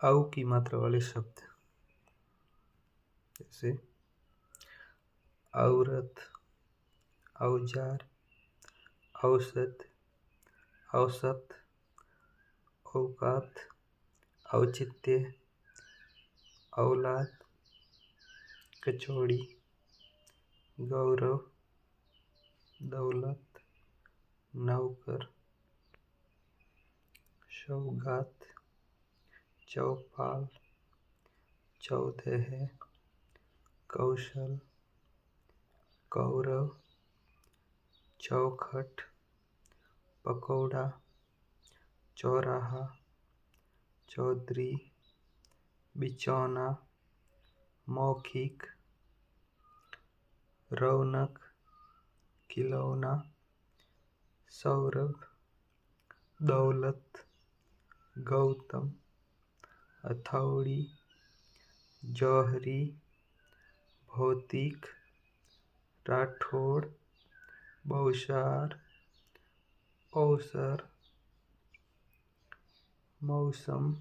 औ की मात्रा वाले शब्द जैसे औरत, औजार, औसत, औसत, औकात, औचित्य, औलाद, कचौड़ी, गौरव, दौलत, नौकर, सौगात, चौपाल, चौदह, कौशल, कौरव, चौखट, पकौड़ा, चौराहा, चौधरी, बिचौना, मौखिक, रौनक, खिलौना, सौरभ, दौलत, गौतम, हथौड़ी, जौहरी, भौतिक, राठौड़, बहुसार, अवसर, मौसम,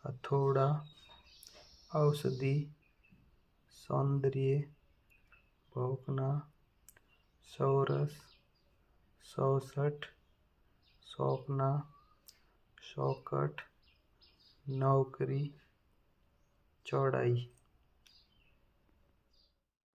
हथौड़ा, औषधि, सौंदर्य, भौंकना, सौरस, सौसठ, सौंपना, शौकट, नौकरी, चौड़ाई।